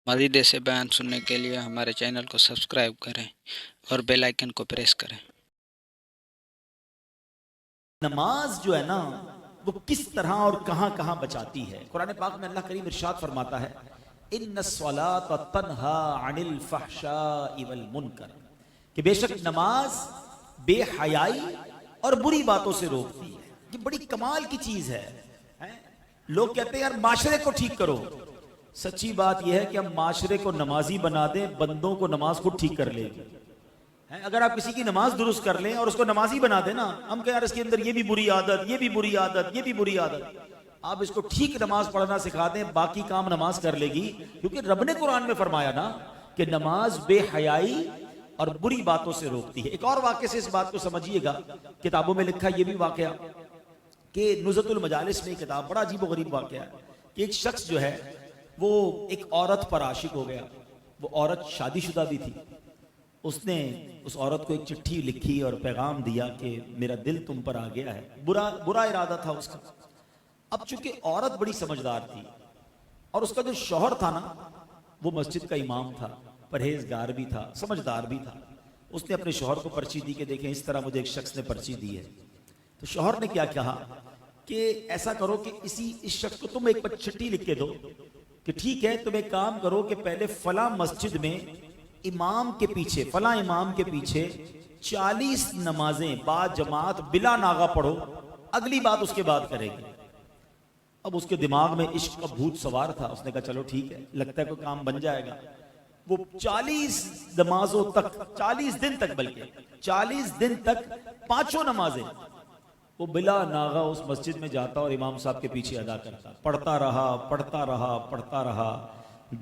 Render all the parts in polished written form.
مزید ایسے بیان سننے کے لیے ہمارے چینل کو سبسکرائب کریں اور بیل آئیکن کو پریس کریں۔ نماز جو ہے نا وہ کس طرح اور کہاں کہاں بچاتی ہے۔ قرآن پاک میں اللہ کریم ارشاد فرماتا ہے ان الصلاۃ تنہا عن الفحشاء والمنکر، کہ بے شک نماز بے حیائی اور بری باتوں سے روکتی ہے۔ یہ بڑی کمال کی چیز ہے۔ لوگ کہتے ہیں یار معاشرے کو ٹھیک کرو، سچی بات یہ ہے کہ ہم معاشرے کو نمازی بنا دیں، بندوں کو نماز خود ٹھیک کر لے گی۔ اگر آپ کسی کی نماز درست کر لیں اور اس کو نمازی بنا دیں نا، ہم کہیں یار اس کے اندر یہ بھی بری عادت، یہ بھی بری عادت، یہ بھی بری عادت، آپ اس کو ٹھیک نماز پڑھنا سکھا دیں، باقی کام نماز کر لے گی۔ کیونکہ رب نے قرآن میں فرمایا نا کہ نماز بے حیائی اور بری باتوں سے روکتی ہے۔ ایک اور واقعے سے اس بات کو سمجھیے گا، کتابوں میں لکھا یہ بھی واقعہ کہ نزہۃ المجالس میں کتاب، بڑا عجیب و غریب واقعہ ہے کہ ایک شخص جو ہے وہ ایک عورت پر عاشق ہو گیا۔ وہ عورت شادی شدہ بھی تھی۔ اس نے اس عورت کو ایک چٹھی لکھی اور پیغام دیا کہ میرا دل تم پر آ گیا ہے۔ برا ارادہ تھا اس کا۔ اب چونکہ عورت بڑی سمجھدار تھی اور اس کا جو شوہر تھا نا وہ مسجد کا امام تھا، پرہیزگار بھی تھا، سمجھدار بھی تھا، اس نے اپنے شوہر کو پرچی دی کہ دیکھیں اس طرح مجھے ایک شخص نے پرچی دی ہے۔ تو شوہر نے کیا کہا کہ ایسا کرو کہ اس شخص کو تم ایک چٹھی لکھ کے دو کہ ٹھیک ہے تم ایک کام کرو کہ پہلے فلاں مسجد میں امام کے پیچھے، فلاں امام کے پیچھے 40 نمازیں با جماعت بلا ناغہ پڑھو، اگلی بات اس کے بعد کرے گی۔ اب اس کے دماغ میں عشق کا بھوت سوار تھا، اس نے کہا چلو ٹھیک ہے، لگتا ہے کوئی کام بن جائے گا۔ وہ 40 نمازوں تک، 40 دن تک، بلکہ 40 دن تک 5 نمازیں وہ بلا ناغہ اس مسجد میں جاتا اور امام صاحب کے پیچھے ادا کرتا، پڑھتا رہا پڑھتا رہا پڑھتا رہا،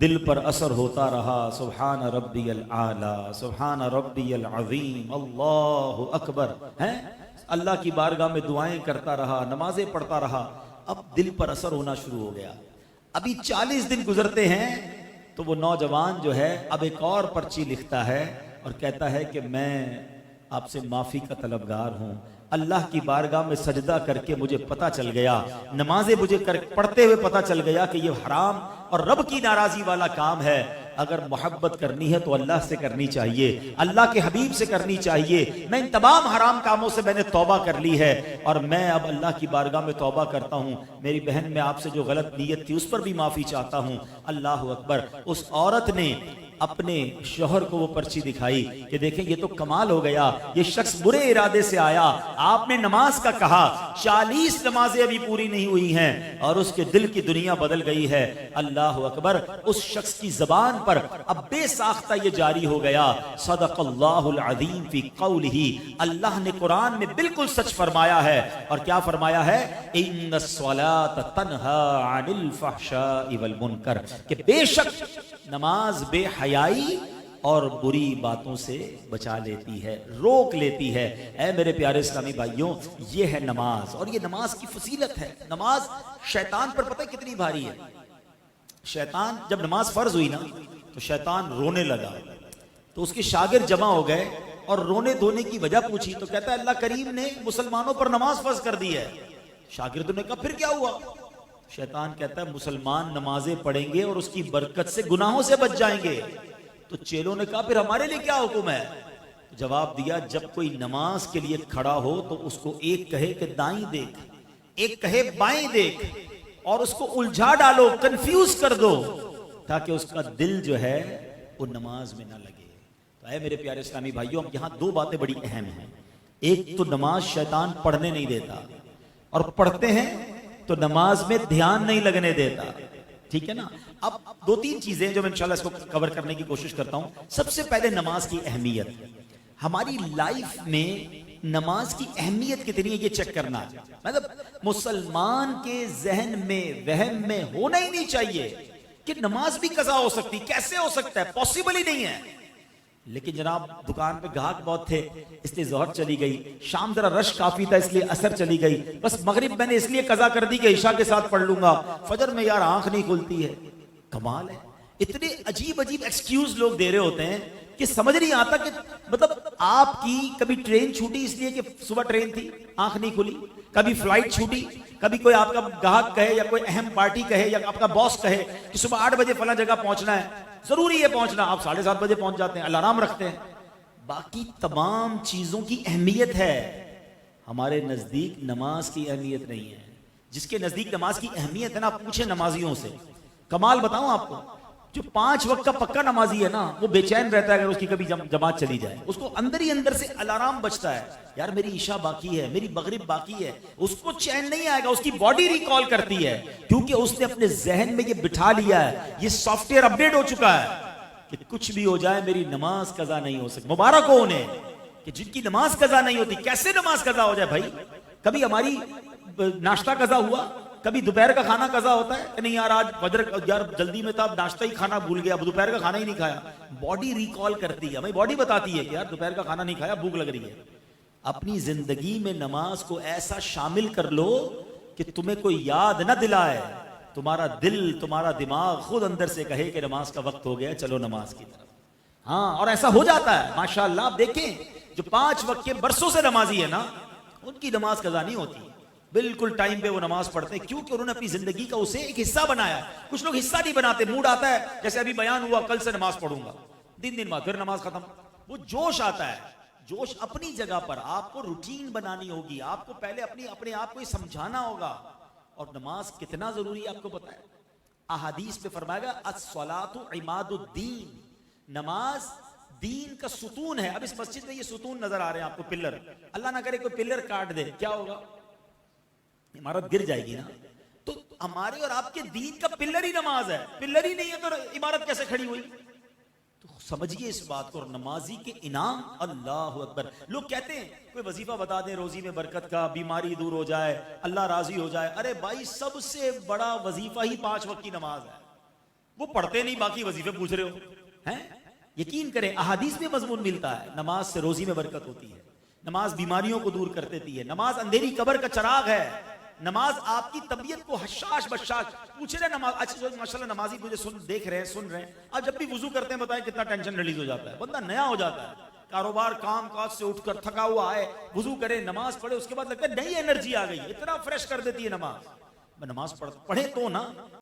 دل پر اثر ہوتا رہا۔ سبحان ربی الاعلی، سبحان ربی العظیم، اللہ اکبر، ہیں اللہ کی بارگاہ میں دعائیں کرتا رہا، نمازیں پڑھتا رہا۔ اب دل پر اثر ہونا شروع ہو گیا۔ ابھی 40 دن گزرتے ہیں تو وہ نوجوان جو ہے اب ایک اور پرچی لکھتا ہے اور کہتا ہے کہ میں آپ سے معافی کا طلبگار ہوں۔ اللہ کی بارگاہ میں سجدہ کر کے مجھے پتا چل گیا، نمازیں مجھے پڑھتے ہوئے پتا چل گیا کہ یہ حرام اور رب کی ناراضی والا کام ہے۔ اگر محبت کرنی ہے تو اللہ سے کرنی چاہیے، اللہ کے حبیب سے کرنی چاہیے۔ میں ان تمام حرام کاموں سے میں نے توبہ کر لی ہے اور میں اب اللہ کی بارگاہ میں توبہ کرتا ہوں۔ میری بہن میں آپ سے جو غلط نیت تھی اس پر بھی معافی چاہتا ہوں۔ اللہ اکبر۔ اس عورت نے اپنے شوہر کو وہ پرچی دکھائی کہ دیکھیں یہ تو کمال ہو گیا، یہ شخص برے ارادے سے آیا، آپ نے نماز کا کہا، 40 نمازیں ابھی پوری نہیں ہوئی ہیں اور اس کے دل کی دنیا بدل گئی ہے۔ اللہ اکبر۔ اس شخص کی زبان پر اب بے ساختہ یہ جاری ہو گیا، صدق اللہ العظیم فی قولہ، اللہ نے قرآن میں بالکل سچ فرمایا ہے۔ اور کیا فرمایا ہے؟ ان الصلاۃ تنہا عن الفحشاء والمنکر، کہ بے شک نماز بے حیائی اور بری باتوں سے بچا لیتی ہے، روک لیتی ہے۔ اے میرے پیارے اسلامی بھائیوں، یہ ہے نماز اور یہ نماز کی فضیلت ہے۔ نماز شیطان پر پتہ ہے کتنی بھاری ہے۔ شیطان جب نماز فرض ہوئی نا تو شیطان رونے لگا، تو اس کے شاگرد جمع ہو گئے اور رونے دھونے کی وجہ پوچھی تو کہتا ہے اللہ کریم نے مسلمانوں پر نماز فرض کر دی ہے۔ شاگردوں نے کہا پھر کیا ہوا؟ شیطان کہتا ہے مسلمان نمازیں پڑھیں گے اور اس کی برکت سے گناہوں سے بچ جائیں گے۔ تو چیلوں نے کہا پھر ہمارے لیے کیا حکم ہے؟ جواب دیا جب کوئی نماز کے لیے کھڑا ہو تو اس کو ایک کہے کہ دائیں دیکھ، ایک کہے بائیں دیکھ، اور اس کو الجھا ڈالو، کنفیوز کر دو، تاکہ اس کا دل جو ہے وہ نماز میں نہ لگے۔ تو اے میرے پیارے اسلامی بھائیوں، یہاں 2 باتیں بڑی اہم ہیں۔ ایک تو نماز شیطان پڑھنے نہیں دیتا، اور پڑھتے ہیں تو نماز میں دھیان نہیں لگنے دیتا، ٹھیک ہے نا۔ اب 2-3 چیزیں جو میں انشاءاللہ اس کو کور کرنے کی کوشش کرتا ہوں۔ سب سے پہلے نماز کی اہمیت، ہماری لائف میں نماز کی اہمیت کتنی ہے یہ چیک کرنا، مطلب مسلمان کے ذہن میں وہم میں ہونا ہی نہیں چاہیے کہ نماز بھی قضا ہو سکتی، کیسے ہو سکتا ہے، پاسبل ہی نہیں ہے۔ لیکن جناب دکان پہ گاہک بہت تھے اس لیے ظہر چلی گئی، شام ذرا رش کافی تھا اس لیے عصر چلی گئی، بس مغرب میں نے اس لیے قضا کر دی کہ عشاء کے ساتھ پڑھ لوں گا، فجر میں یار آنکھ نہیں کھلتی ہے۔ کمال ہے، اتنے عجیب عجیب ایکسکیوز لوگ دے رہے ہوتے ہیں کہ سمجھ نہیں آتا کہ مطلب آپ کی کبھی ٹرین چھوٹی اس لیے کہ صبح ٹرین تھی آنکھ نہیں کھلی، کبھی فلائٹ چھوٹی، کبھی کوئی آپ کا گاہک کہے یا کوئی اہم پارٹی کہے یا آپ کا باس کہے کہ صبح 8 بجے فلاں جگہ پہنچنا ہے، ضروری ہے پہنچنا، آپ 7:30 بجے پہنچ جاتے ہیں، الارم رکھتے ہیں. باقی تمام چیزوں کی اہمیت ہے، ہمارے نزدیک نماز کی اہمیت نہیں ہے. جس کے نزدیک نماز کی اہمیت ہے نا، آپ پوچھیں نمازیوں سے. کمال بتاؤں آپ کو، جو 5 وقت کا پکا نمازی ہے نا، وہ بے چین رہتا ہے اگر اس کی کبھی جماعت چلی جائے. اس کو اندر ہی اندر سے الارم بجتا ہے، یار میری عشاء باقی ہے، میری مغرب باقی ہے. اس کو چین نہیں آئے گا، اس کی باڈی ریکال کرتی ہے، کیونکہ اس نے اپنے ذہن میں یہ بٹھا لیا ہے، یہ سافٹ ویئر اپڈیٹ ہو چکا ہے کہ کچھ بھی ہو جائے میری نماز قضا نہیں ہو سکتی. مبارک ہو انہیں کہ جن کی نماز قضا نہیں ہوتی. کیسے نماز قضا ہو جائے بھائی؟ کبھی ہماری ناشتہ قضا ہوا، کبھی دوپہر کا کھانا قضا ہوتا ہے کہ نہیں یار آج فجر یار جلدی میں تھا، ناشتہ ہی کھانا بھول گیا، دوپہر کا کھانا ہی نہیں کھایا. باڈی ریکال کرتی ہے، ہماری باڈی بتاتی ہے کہ یار دوپہر کا کھانا نہیں کھایا، بھوک لگ رہی ہے. اپنی زندگی میں نماز کو ایسا شامل کر لو کہ تمہیں کوئی یاد نہ دلائے، تمہارا دل تمہارا دماغ خود اندر سے کہے کہ نماز کا وقت ہو گیا، چلو نماز کی طرف. ہاں، اور ایسا ہو جاتا ہے ماشاءاللہ. آپ دیکھیں جو 5 وقت کے برسوں سے نمازی ہے نا، ان کی نماز قضا نہیں ہوتی، بالکل ٹائم پہ وہ نماز پڑھتے ہیں، کیونکہ انہوں نے اپنی زندگی کا اسے ایک حصہ بنایا. کچھ لوگ حصہ نہیں بناتے، موڈ آتا ہے جیسے ابھی بیان ہوا کل سے نماز پڑھوں گا، 3 دن بعد پھر نماز ختم. وہ جوش آتا ہے، جوش اپنی جگہ پر. آپ کو روٹین بنانی ہوگی، آپ کو پہلے اپنے آپ کو یہ سمجھانا ہوگا. اور نماز کتنا ضروری ہے آپ کو پتا ہے؟ احادیث میں فرمایا گیا الصلاۃ عماد الدین، نماز دین کا ستون ہے. اب اس مسجد میں یہ ستون نظر آ رہے ہیں آپ کو، پلر. اللہ نہ کرے کوئی پلر کاٹ دے، کیا ہوگا؟ عمارت گر جائے گی نا. تو ہمارے اور آپ کے دین کا پلر ہی نماز ہے. پلر ہی نہیں ہے تو عمارت کیسے کھڑی ہوئی؟ تو سمجھیے اس بات کو. اور نمازی کے انعام، اللہ اکبر. لوگ کہتے ہیں کوئی وظیفہ بتا دیں روزی میں برکت کا، بیماری دور ہو جائے، اللہ راضی ہو جائے. ارے بھائی، سب سے بڑا وظیفہ ہی 5 وقت کی نماز ہے. وہ پڑھتے نہیں، باقی وظیفے پوچھ رہے ہو ہیں. یقین کریں احادیث میں مضمون ملتا ہے، نماز سے روزی میں برکت ہوتی ہے، نماز بیماریوں کو دور کر دیتی ہے، نماز اندھیری قبر کا چراغ ہے، نماز آپ کی طبیعت کو حشاش بشاش. پوچھے نا نماز، اچھا ماشاءاللہ نمازی مجھے دیکھ رہے ہیں، سن رہے ہیں، آپ جب بھی وضو کرتے ہیں بتائیں کتنا ٹینشن ریلیز ہو جاتا ہے، بندہ نیا ہو جاتا ہے. کاروبار کام کاج سے اٹھ کر تھکا ہوا آئے، وضو کرے، نماز پڑھے، اس کے بعد لگتا ہے نئی انرجی آ گئی، اتنا فریش کر دیتی ہے نماز. نماز پڑھے تو نا.